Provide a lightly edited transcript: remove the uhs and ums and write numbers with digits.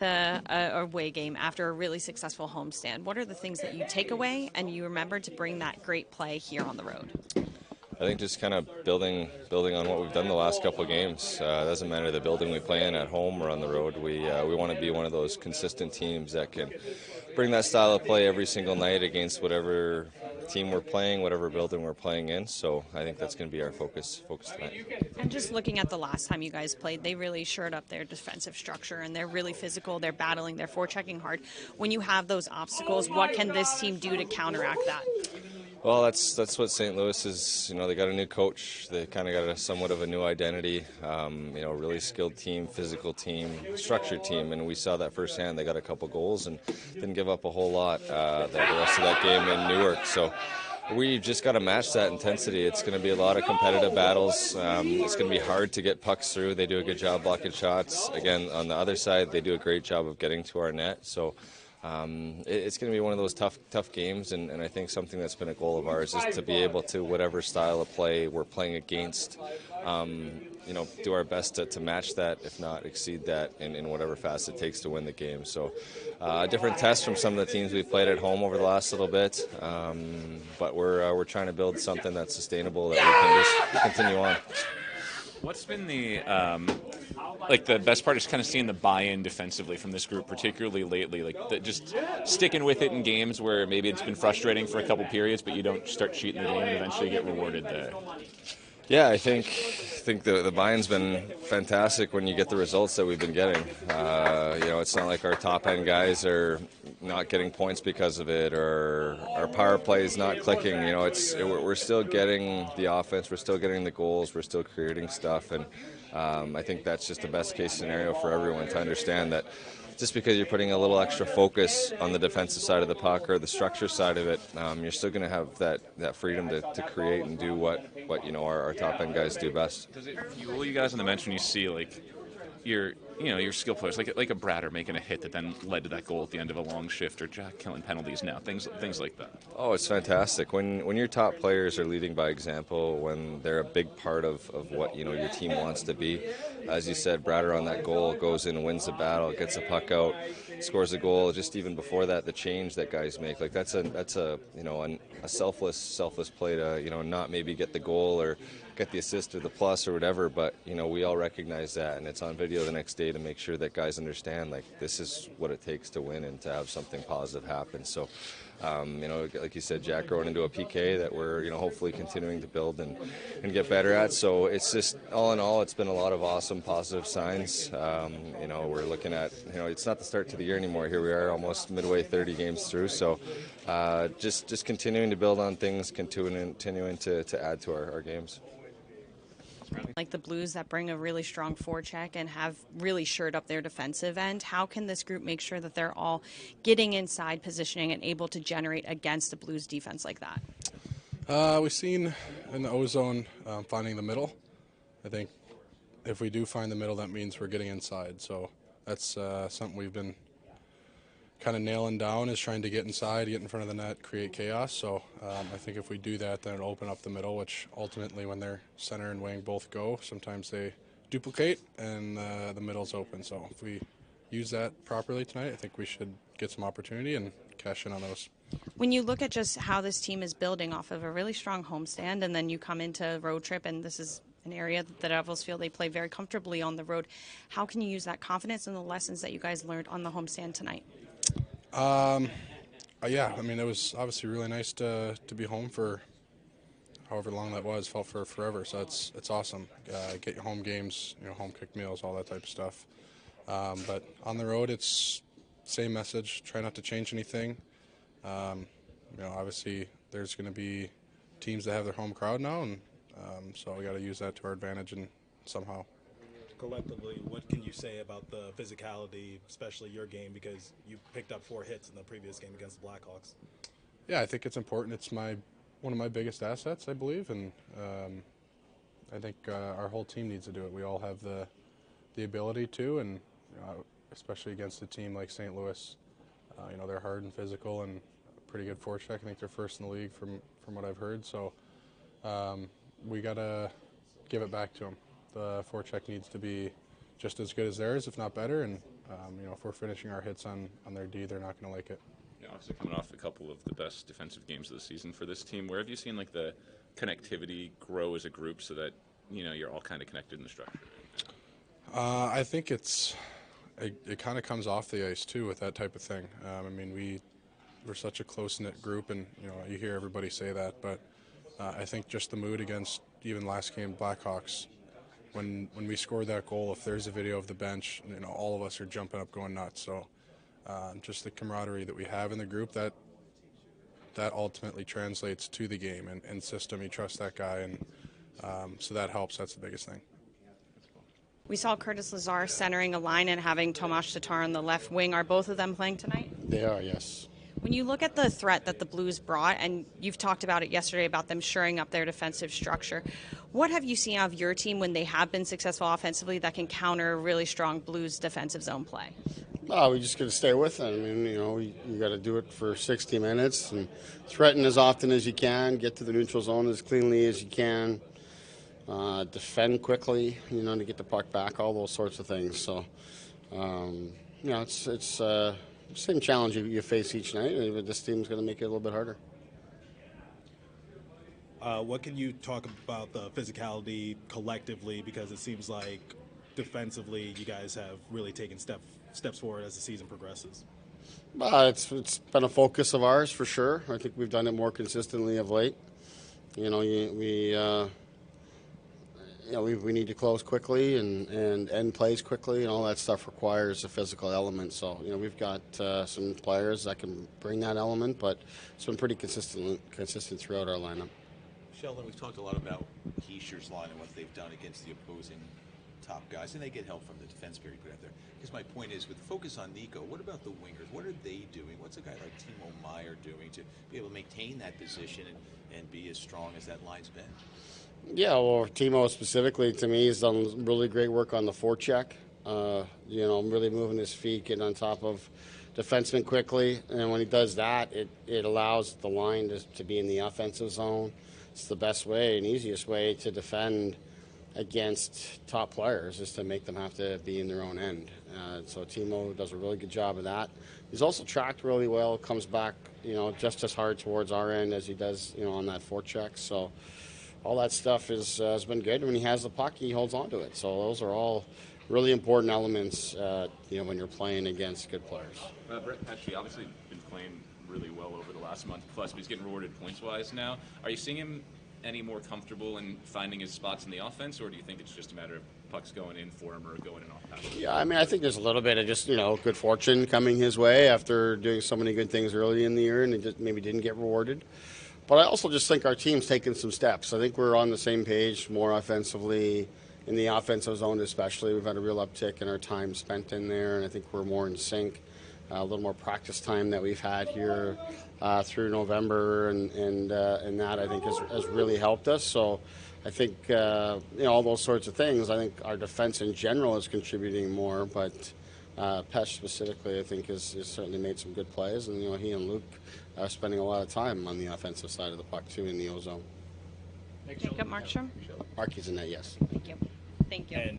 The away game after a really successful homestand. What are the things that you take away and you remember to bring that great play here on the road? I think just kind of building on what we've done the last couple of games. It doesn't matter the building we play in, at home or on the road. We want to be one of those consistent teams that can bring that style of play every single night against whatever team we're playing, whatever building we're playing in. So I think that's going to be our focus tonight. And just looking at the last time you guys played, they really shored up their defensive structure and they're really physical. They're battling, they're forechecking hard. When you have those obstacles, what can this team do to counteract that? Well, that's what St. Louis is. They got a new coach. They kind of got somewhat of a new identity. Really skilled team, physical team, structured team, and we saw that firsthand. They got a couple goals and didn't give up a whole lot the rest of that game in Newark. So we just got to match that intensity. It's going to be a lot of competitive battles. It's going to be hard to get pucks through. They do a good job blocking shots. Again, on the other side, they do a great job of getting to our net. So it's going to be one of those tough games, and I think something that's been a goal of ours is to be able to, whatever style of play we're playing against, do our best to match that, if not exceed that, in whatever fast it takes to win the game. So a different test from some of the teams we've played at home over the last little bit, but we're trying to build something that's sustainable that we can just continue on. What's been the best part is kind of seeing the buy-in defensively from this group, particularly lately, just sticking with it in games where maybe it's been frustrating for a couple periods, but you don't start cheating the game and eventually get rewarded there. Yeah, I think the buy-in's been fantastic when you get the results that we've been getting. It's not like our top-end guys are not getting points because of it, or our power play is not clicking. We're still getting the offense, we're still getting the goals, we're still creating stuff, and I think that's just the best-case scenario for everyone to understand that. Just because you're putting a little extra focus on the defensive side of the puck or the structure side of it, you're still going to have that freedom to create and do what our top end guys do best. Does it fuel you guys on the bench when you see your skill players like a Bratter making a hit that then led to that goal at the end of a long shift, or Jack killing penalties now, things like that? Oh, it's fantastic when your top players are leading by example, when they're a big part of what your team wants to be. As you said, Bratter on that goal goes in and wins the battle, gets a puck out, scores a goal. Just even before that, the change that guys make, that's a selfless play to not maybe get the goal or get the assist or the plus or whatever, but we all recognize that, and it's on video the next day to make sure that guys understand this is what it takes to win and to have something positive happen. So like you said, Jack growing into a PK that we're hopefully continuing to build and get better at. So it's just all in all, it's been a lot of awesome positive signs. We're looking at it's not the start to the year anymore. Here we are, almost midway, 30 games through. So just continuing to build on things, continuing to add to our games. Like the Blues that bring a really strong forecheck and have really shored up their defensive end, how can this group make sure that they're all getting inside positioning and able to generate against a Blues defense like that? We've seen in the O-zone finding the middle. I think if we do find the middle, that means we're getting inside. So that's something we've been kind of nailing down, is trying to get inside, get in front of the net, create chaos. So I think if we do that, then it'll open up the middle, which ultimately when their center and wing both go, sometimes they duplicate and the middle's open. So if we use that properly tonight, I think we should get some opportunity and cash in on those. When you look at just how this team is building off of a really strong homestand, and then you come into a road trip, and this is an area that the Devils feel they play very comfortably on the road, how can you use that confidence and the lessons that you guys learned on the homestand tonight? Yeah, I mean, it was obviously really nice to be home for however long that was. Felt for forever, so it's awesome. Get your home games, home cooked meals, all that type of stuff. But on the road, it's same message. Try not to change anything. Obviously there's going to be teams that have their home crowd now, and so we got to use that to our advantage and somehow. Collectively, what can you say about the physicality, especially your game, because you picked up 4 hits in the previous game against the Blackhawks? Yeah, I think it's important. It's one of my biggest assets, I believe, and I think our whole team needs to do it. We all have the ability to, and especially against a team like St. Louis, they're hard and physical and a pretty good forecheck. I think they're first in the league from what I've heard. So we got to give it back to them. The forecheck needs to be just as good as theirs, if not better, and If we're finishing our hits on their D, they're not going to like it. Obviously coming off a couple of the best defensive games of the season for this team, where have you seen like the connectivity grow as a group so that you're all kind of connected in the structure? I think it kind of comes off the ice too with that type of thing. We're such a close-knit group, and you hear everybody say that, but I think just the mood against even last game Blackhawks, when we scored that goal, if there's a video of the bench, all of us are jumping up going nuts. So just the camaraderie that we have in the group, that ultimately translates to the game and system. You trust that guy, and so that helps. That's the biggest thing. We saw Curtis Lazar centering a line and having Tomas Tatar on the left wing. Are both of them playing tonight? They are, yes. When you look at the threat that the Blues brought, and you've talked about it yesterday about them shoring up their defensive structure, what have you seen out of your team when they have been successful offensively that can counter really strong Blues defensive zone play? Well, we just got to stay with it. You got to do it for 60 minutes and threaten as often as you can, get to the neutral zone as cleanly as you can, defend quickly, to get the puck back, all those sorts of things. So, it's the same challenge you face each night, but this team's going to make it a little bit harder. What can you talk about the physicality collectively? Because it seems like defensively you guys have really taken steps forward as the season progresses. It's been a focus of ours for sure. I think we've done it more consistently of late. We need to close quickly and end plays quickly, and all that stuff requires a physical element. So, we've got some players that can bring that element, but it's been pretty consistent throughout our lineup. Sheldon, we've talked a lot about Heischer's line and what they've done against the opposing top guys, and they get help from the defense period put out there. Because my point is, with the focus on Nico, what about the wingers? What are they doing? What's a guy like Timo Meier doing to be able to maintain that position and be as strong as that line's been? Yeah, well, Timo specifically, to me, has done really great work on the forecheck. Really moving his feet, getting on top of defensemen quickly. And when he does that, it allows the line to be in the offensive zone. It's the best way and easiest way to defend against top players, is to make them have to be in their own end. So Timo does a really good job of that. He's also tracked really well, comes back, just as hard towards our end as he does, on that forecheck. So all that stuff has been good. When he has the puck, he holds on to it. So those are all really important elements, when you're playing against good players. Brett Pesce obviously been playing really well over the last month plus, but he's getting rewarded points-wise now. Are you seeing him any more comfortable in finding his spots in the offense, or do you think it's just a matter of pucks going in for him or going in off pass? Yeah, I think there's a little bit of just, good fortune coming his way after doing so many good things early in the year, and he just maybe didn't get rewarded. But I also just think our team's taken some steps. I think we're on the same page more offensively, in the offensive zone especially. We've had a real uptick in our time spent in there, and I think we're more in sync. A little more practice time that we've had here through November, and that I think has really helped us. So I think all those sorts of things. I think our defense in general is contributing more, but Pesce specifically, I think, has certainly made some good plays, and he and Luke are spending a lot of time on the offensive side of the puck too in the O zone. Jacob Markstrom. Marky's in that, yes. Thank you. Thank you.